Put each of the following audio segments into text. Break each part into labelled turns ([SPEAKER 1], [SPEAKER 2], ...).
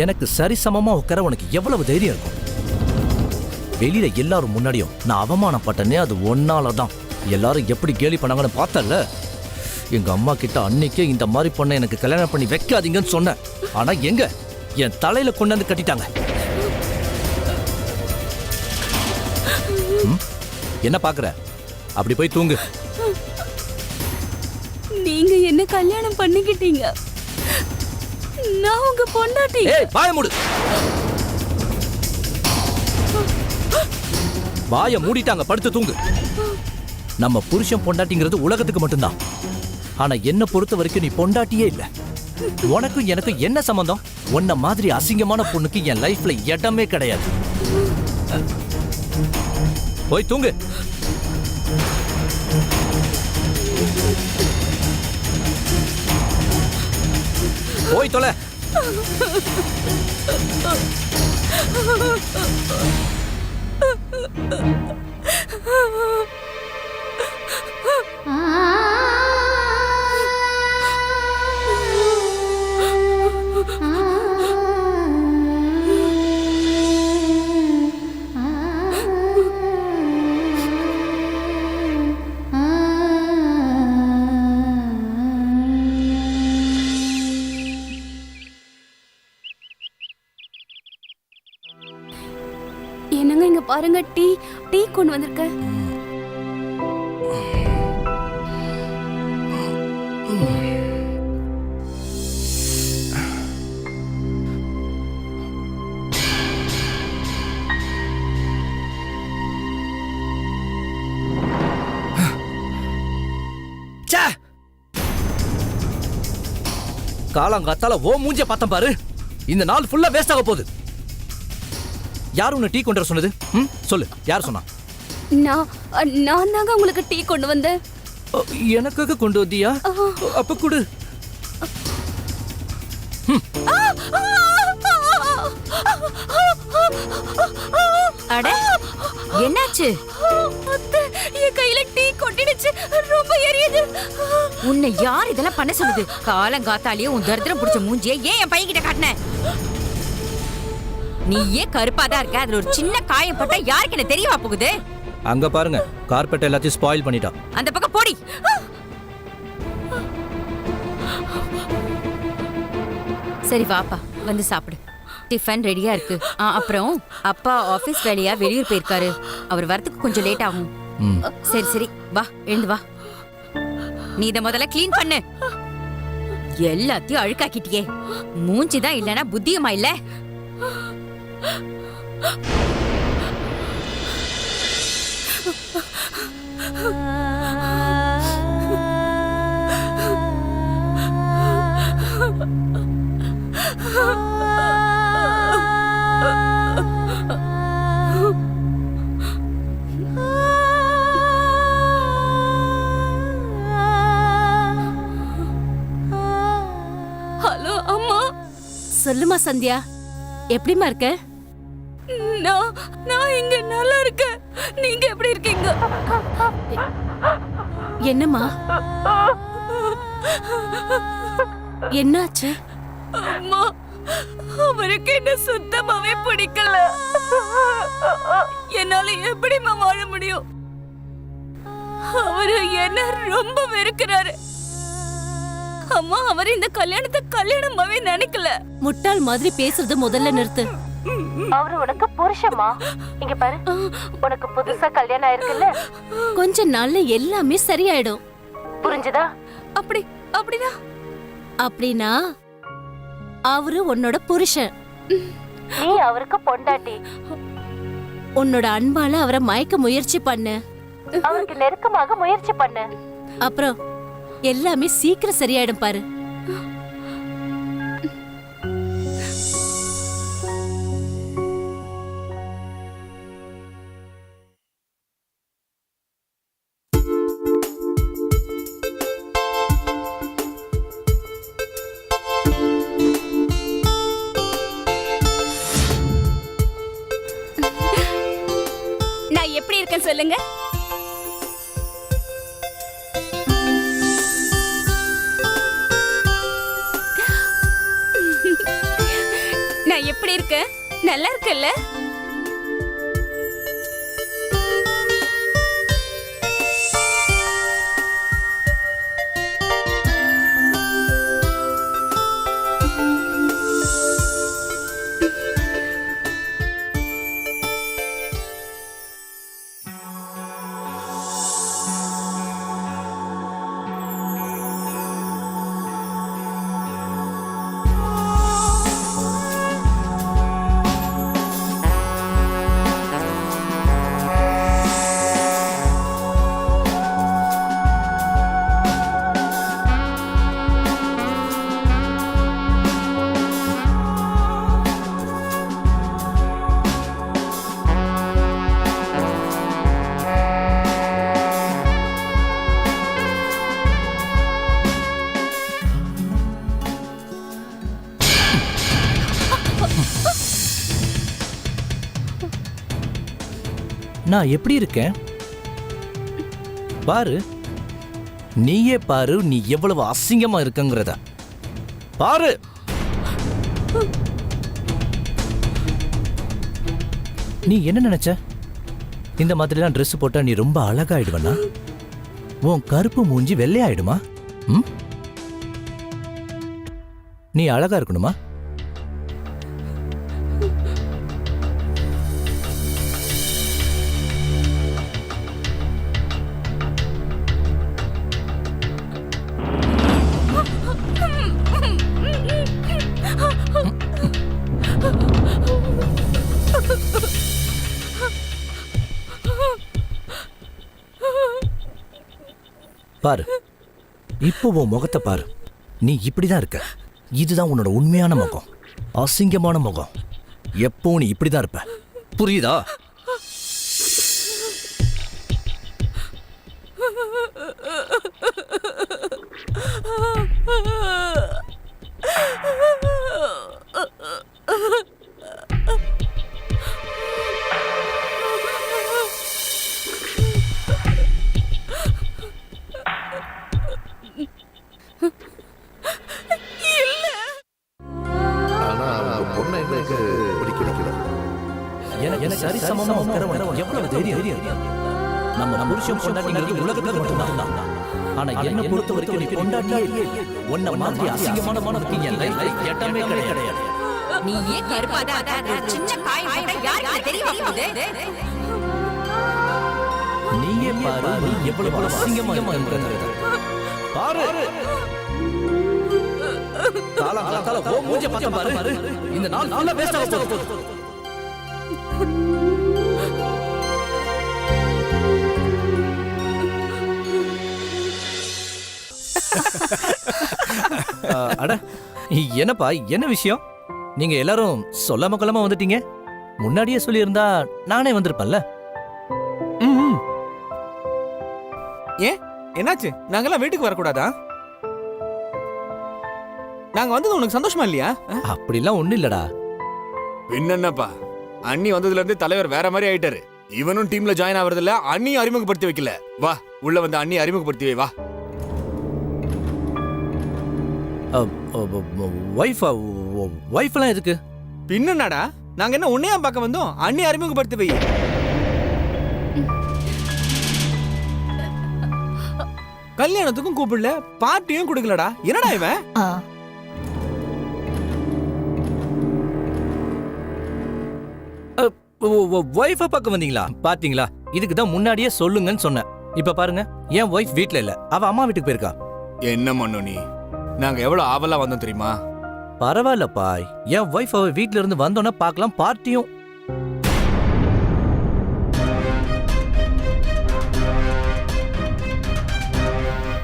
[SPEAKER 1] எனக்கு சரிசமமா உட்கார உனக்கு எவ்வளவு தைரியம் இருக்கும்? வெளியில எல்லாரும் முன்னாடியும் நான் அவமானப்பட்டனே அது ஒன்னாலதான். எல்லாரும் எப்படி கேலி பண்ணாங்கன்னு பார்த்தல. எங்க அம்மா கிட்ட அன்னைக்கே இந்த மாதிரி பொண்ணை எனக்கு கல்யாணம் பண்ணி வைக்காதீங்கன்னு சொன்னேன். ஆனா எங்க என் தலையில கொண்டாந்து கட்டிட்டாங்க. என்ன பாக்குற? அப்படி போய் தூங்கு.
[SPEAKER 2] நீங்க என்ன கல்யாணம் பண்ணிக்கிட்டீங்க, நான் உங்க பொண்டாட்டி.
[SPEAKER 1] ஏய் வாய மூடு. வாய மூடிட்டாங்க, படுத்து தூங்கு. நம்ம புருஷன் பொண்டாட்டிங்கிறது உலகத்துக்கு மட்டும்தான். ஆனா என்ன பொறுத்த வரைக்கும் நீ பொண்டாட்டியே இல்ல. உனக்கும் எனக்கும் என்ன சம்பந்தம்? உன்ன மாதிரி அசிங்கமான பொண்ணுக்கு என் லைஃப்ல இடமே கிடையாது. போய் தூங்கு. போய் தொலை.
[SPEAKER 2] என்னங்க இங்க பாருங்க, டீ டீ கொண்டு வந்திருக்க.
[SPEAKER 1] காலங்காத்தால ஓ மூஞ்ச பார்த்தம் பாரு. இந்த நாள் ஃபுல்லா வேஸ்ட் ஆக போகுது. யார் உன்னை டீ கொண்டு வர சொன்னது? சொல்லு, யார் சொன்னா?
[SPEAKER 2] நான் தாங்க உங்களுக்கு டீ கொண்டு வந்தேன்.
[SPEAKER 1] எனக்காக கொண்டு வந்தியா? அப்ப கொடு.
[SPEAKER 3] அட என்னாச்சு?
[SPEAKER 2] என் கையில டீ கொட்டிடுச்சு, ரொம்ப எரியுது.
[SPEAKER 3] உன்னை யார் இதெல்லாம் பண்ண சொல்லுது? காலங்காத்தாலேயே உன் தரித்திரம் பிடிச்ச மூஞ்சியை ஏன் என் பையன்கிட்ட காட்டின? நீ ஏன் கருப்பாதான் இருக்க? அதுல ஒரு சின்ன காயம் பட்டா யாருக்கு என்ன தெரியவா போகுது?
[SPEAKER 1] அங்க பாருங்க, கார்பெட் எல்லாத்தையும் ஸ்பாயில் பண்ணிட்டா.
[SPEAKER 3] அந்த பக்கம் போடி. சரி வாப்பா, வந்து சாப்பிடு. டிஃபன் ரெடியா இருக்கு. அப்புறம் அப்பா ஆபீஸ் வேலையா வெளியூர் போயிருக்காரு. அவர் வரதுக்கு கொஞ்சம் லேட் ஆகும். சரி சரி வா, எழுந்து வா. நீ இத முதல்ல கிளீன் பண்ணு. எல்லாத்தையும் அழுக்காக்கிட்டியே. மூஞ்சிதான் இல்லனா புத்தியுமா இல்ல?
[SPEAKER 2] ஹலோ அம்மா.
[SPEAKER 4] சொல்லுமா சந்தியா, எப்படிமா இருக்க?
[SPEAKER 2] நான் இங்க நல்லா இருக்கேன். நீங்க எப்படி இருக்கீங்க?
[SPEAKER 4] என்னம்மா, என்னாச்சு?
[SPEAKER 2] அம்மா, அவருக்கு என்ன சுத்தமாவே பிடிக்கல. என்னால எப்படிமா வாழ முடியும்? அவரு என்ன ரொம்ப வெறுக்கிறாரு. அம்மா, அவர் இந்த கல்யாணத்தை கல்யாணமாவே நினைக்கல.
[SPEAKER 4] முட்டாள் மாதிரி பேசுறது முதல்ல நிறுத்து.
[SPEAKER 5] அவரு உனக்கு புருஷமா? இங்க பாரு, உனக்கு புதுசா கல்யாணம் ஆயிருக்குல்ல,
[SPEAKER 4] கொஞ்ச நாள்ல எல்லாமே சரியாயிடும்.
[SPEAKER 5] புரிஞ்சுதா?
[SPEAKER 2] அப்படின்னா
[SPEAKER 4] அப்படின்னா அவரு உன்னோட புருஷன்,
[SPEAKER 5] நீ அவருக்கு பொண்டாட்டி.
[SPEAKER 4] உன்னோட அன்பால அவரை மயக்க முயற்சி பண்ணு,
[SPEAKER 5] அவருக்கு நெருக்கமாக முயற்சி பண்ணு.
[SPEAKER 4] அப்புறம் எல்லாமே சீக்கிரம் சரியாயிடும் பாரு.
[SPEAKER 2] நான் எப்படி இருக்கேன் சொல்லுங்க. எப்படி இருக்க? நல்லா இருக்கல்ல?
[SPEAKER 1] நான் எப்படி இருக்கேன் பாரு. நீயே பாரு, நீ எவ்வளவு அசிங்கமா இருக்கங்கிறத பாரு. நீ என்ன நினைச்ச? இந்த மாதிரிலாம் ட்ரெஸ் போட்டா நீ ரொம்ப அழகாயிடுவனா? உன் கருப்பு மூஞ்சி வெள்ளையாயிடுமா? ம்? நீ அழகா இருக்கணுமா? பாரு, இப்போ உன் முகத்தை பாரு. நீ இப்படிதான் இருக்க. இதுதான் உன்னோட உண்மையான முகம், அசிங்கமான முகம். எப்போ நீ இப்படிதான் இருப்ப, புரியுதா? எனக்கு சரிசமமா உட்காரவன் எவ்வளவு தைரியம். நம்ம புருஷன் பொண்டாட்டிங்கிறது உலகத்துல மட்டும்தான். ஆனா என்ன பொறுத்த வரைக்கும் நீ பொண்டாட்டியே இல்லை. உன்னை மாதிரி அசிங்கமான மனதுக்கு என் லைஃப்ல எட்டமே கிடையாது.
[SPEAKER 3] நீ ஏன் கருப்பாதா? சின்ன காய் போட்டா யாருக்கு தெரிய போகுது?
[SPEAKER 1] நீயே பாரு, நீ எவ்வளவு அசிங்கமா இருக்கிறது பாரு. காலகாலத்தால ஓ மூஞ்ச பார்த்து பாரு. இந்த நாள் ஃபுல்லா வேஸ்ட் ஆக போகுது. அட என்னப்பா, என்ன விஷயம்? நீங்க எல்லாரும் சொல்லாம கொள்ளாம வந்துட்டீங்க. முன்னாடியே சொல்லியிருந்தா நானே வந்திருப்பேன்ல.
[SPEAKER 6] ஏன் என்னாச்சு? நாங்கெல்லாம் வீட்டுக்கு வரக்கூடாதா? நாங்க வந்தது உனக்கு சந்தோஷமா இல்லையா?
[SPEAKER 1] அப்படிலாம் ஒண்ணு இல்லடா.
[SPEAKER 6] என்னப்பா, அண்ணி வந்ததுல இருந்து தலைவர் வேற மாதிரி ஆயிட்டாரு. இவனும் டீம்ல ஜாயின் ஆவறது இல்ல, அண்ணியும் அறிமுகப்படுத்தி வைக்கல. வா உள்ள வந்து அண்ணி அறிமுகப்படுத்தி வை. வா.
[SPEAKER 1] வைஃப்லாம் எதுக்கு?
[SPEAKER 6] பின்னடா, நாங்க என்ன உன்னையா பார்க்க வந்தோம்? அண்ணி அறிமுகப்படுத்தி வை. கல்யாணத்துக்கும் கூப்பிடல, பார்ட்டியும் கொடுக்கலடா. என்னடா இவன்?
[SPEAKER 1] வைஃபை பார்க்க வந்தீங்களா? பாத்தீங்களா, இதுக்கு தான் முன்னாடியே சொல்லுங்கன்னு சொன்னேன். இப்ப பாருங்க, என் வைஃப் வீட்ல இல்ல, அவ அம்மா வீட்டுக்கு போயிருக்கா.
[SPEAKER 6] என்ன மண்ணு நீ? நாங்க எவ்வளவு ஆவலா வந்தோம் தெரியுமா?
[SPEAKER 1] பரவாயில்லப்பா, என் வைஃப் அவ வீட்ல இருந்து வந்தோன்னா பார்க்கலாம் பார்ட்டியும்.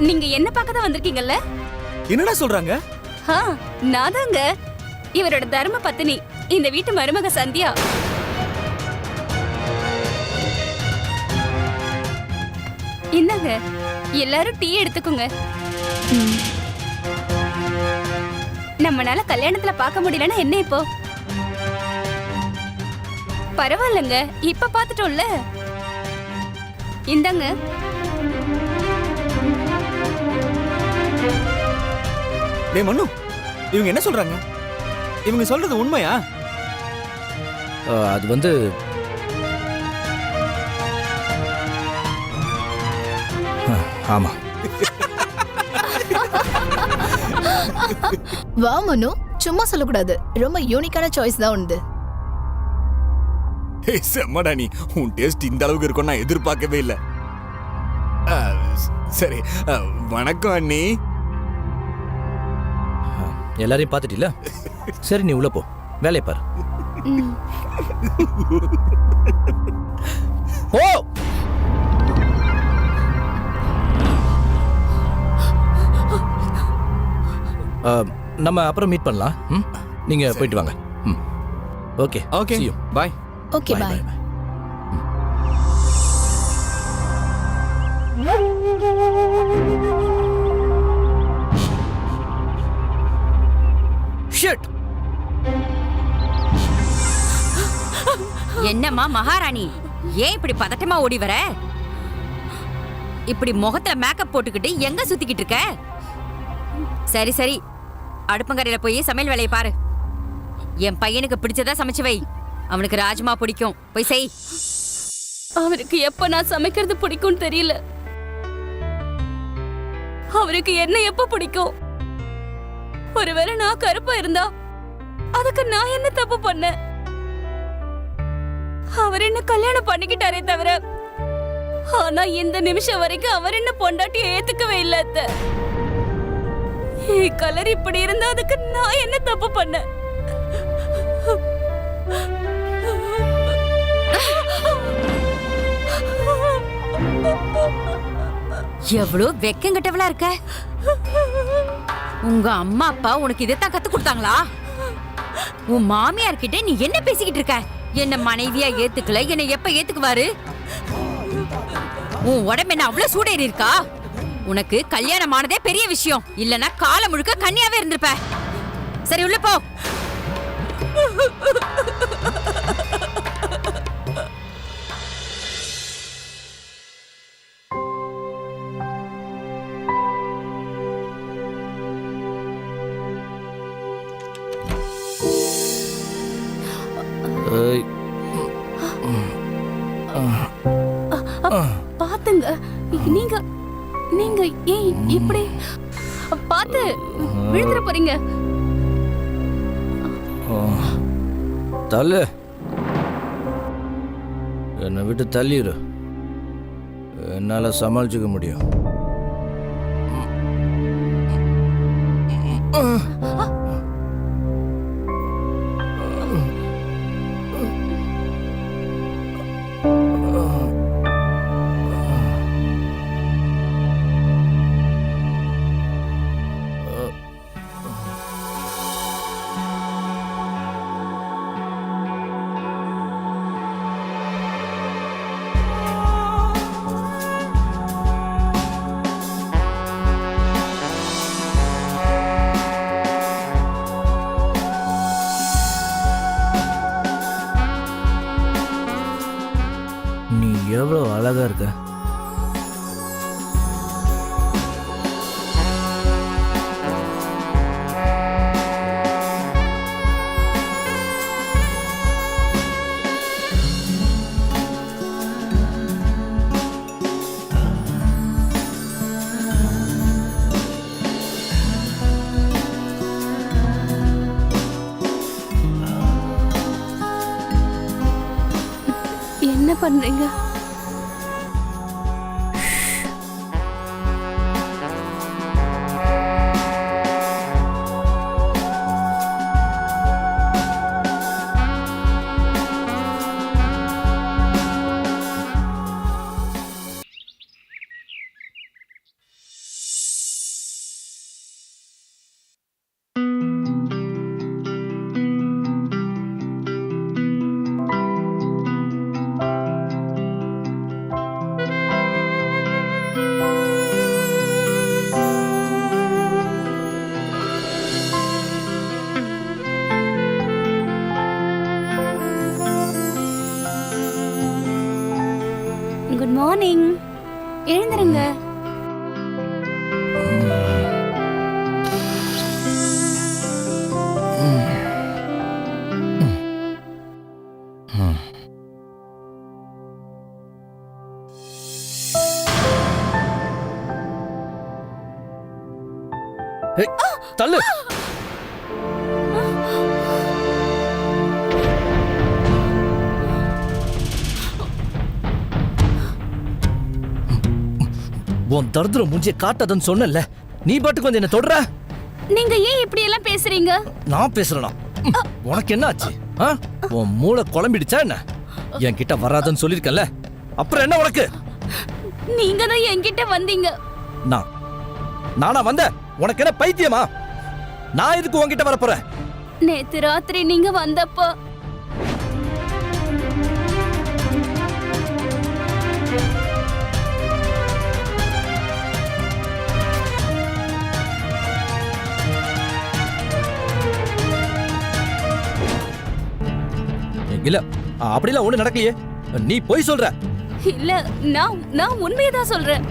[SPEAKER 2] நீங்க என்ன பார்க்க தான் வந்திருக்கீங்கல்ல?
[SPEAKER 6] என்னடா சொல்றாங்க?
[SPEAKER 2] நான் தாங்க இவரோட தர்ம பத்தினி, இந்த வீட்டு மருமக சந்தியா. இந்தாங்க, எல்லாரும் டீ எடுத்துக்கோங்க. நம்மனால கல்யாணத்துல பார்க்க முடியலன்னா என்ன இப்போ? பரவாயில்லங்க, இப்ப பாத்துட்டோம்ல. இந்தாங்க.
[SPEAKER 6] டேய் மண்ணு, இவங்க என்ன சொல்றாங்க? இவங்க சொல்றது உண்மையா?
[SPEAKER 1] அது வந்து ஆமா.
[SPEAKER 7] வா மனு, சும்மா சொல்லக்கூடாது. ரொம்ப யூனிக்கான சாய்ஸ் தான் உண்டு.
[SPEAKER 6] ஏய், செம்மடா நீ. உன் டேஸ்ட் இந்த அளவுக்கு இருக்கும் நான் எதிர்பார்க்கவே இல்லை. சரி, வணக்கம் அண்ணி.
[SPEAKER 1] எல்லாரையும் பார்த்துட்டில? சரி, நீ உள்ள போ, வேலையை பாரு. ஓ, நம்ம அப்புறம் மீட் பண்ணலாம். நீங்க போயிட்டு வாங்க. Okay
[SPEAKER 6] okay,
[SPEAKER 1] see you.
[SPEAKER 6] Bye.
[SPEAKER 7] Okay
[SPEAKER 1] Bye,
[SPEAKER 7] bye.
[SPEAKER 1] bye, bye. Shit.
[SPEAKER 3] என்னம்மா மகாராணி, ஏன் இப்படி பதட்டமா ஓடி வர? இப்படி முகத்துல மேக்கப் போட்டுக்கிட்டு எங்க சுத்திக்கிட்டு இருக்க? சரி சரி, அடுப்பங்கரையில போய் சமையல் வேலையை பாரு. என் பையனுக்கு பிடிச்சதா சமைச்சு வை. அவனுக்கு ராஜ்மா பிடிக்கும், போய் செய்.
[SPEAKER 2] அவருக்கு எப்ப நான் சமைக்கிறது பிடிக்கும்னு தெரியல. அவருக்கு என்ன எப்ப பிடிக்கும்? ஒருவேளை நான் கருப்பா இருந்தா அதுக்கு நான் என்ன தப்பு பண்ணேன்? அவர் என்ன கல்யாணம் பண்ணிக்கிட்டாரே தவிர, ஆனா இந்த நிமிஷம் வரைக்கும் அவர் என்ன பொண்டாட்டி ஏத்துக்கவே இல்ல. அத்தை, கலர் இப்படி இருந்தா அதுக்கு நான் என்ன தப்பு பண்ணேன்?
[SPEAKER 3] எவ்வளவு வெக்கங்கட்டவளா இருக்க. உங்க அம்மா அப்பா உனக்கு இதைத்தான் கத்து கொடுத்தாங்களா? உன் மாமியார் கிட்ட நீ என்ன பேசிக்கிட்டு இருக்க? என்ன மனைவியா ஏத்துக்கல, என்ன எப்ப ஏத்துக்குவாரு? உன் உடம்பு என்ன அவ்வளவு சூடேறி இருக்கா? உனக்கு கல்யாணம் ஆனதே பெரிய விஷயம். இல்லனா காலம் முழுக்க கன்னியாவே இருந்திருப்ப. சரி, உள்ள போ.
[SPEAKER 1] ஏய்,
[SPEAKER 2] பாத்துங்க, நீங்க நீங்க ஏன் இப்படி பாத்து விழுந்துற போறீங்க?
[SPEAKER 1] தள்ளு, என்னை விட்டு தள்ளிடு. என்னால சமாளிச்சுக்க முடியும். நீ எவ்வளோ அழகா இருக்க.
[SPEAKER 2] என்ன பண்றீங்க?
[SPEAKER 1] ஏய், தள்ளு. உன் தருதுர மூஞ்சிய காட்டாதன்னு சொன்னல, நீ பாட்டுக்கு வந்து என்ன தொடுற.
[SPEAKER 2] நீங்க ஏன் இப்படி எல்லாம் பேசுறீங்க?
[SPEAKER 1] நான் பேசுறேனா? உனக்கு என்ன ஆச்சு? ஆ? உன் மூளை குழம்பிடுச்சா என்ன? என்கிட்ட வராதன்னு சொல்லிருக்கல, அப்புறம் என்ன உனக்கு?
[SPEAKER 2] நீங்க தான் என்கிட்ட வந்தீங்க.
[SPEAKER 1] நானா வந்தேன்? உனக்கு என்ன பைத்தியமா? நான் எதுக்கு உன்கிட்ட வர போறேன்?
[SPEAKER 2] நேத்து ராத்திரி நீங்க வந்தப்போ
[SPEAKER 1] இல்ல, அப்படிலாம் ஒண்ணு நடக்கலையே. நீ போய் சொல்ற.
[SPEAKER 2] இல்ல, நான் உண்மையதான் சொல்றேன்.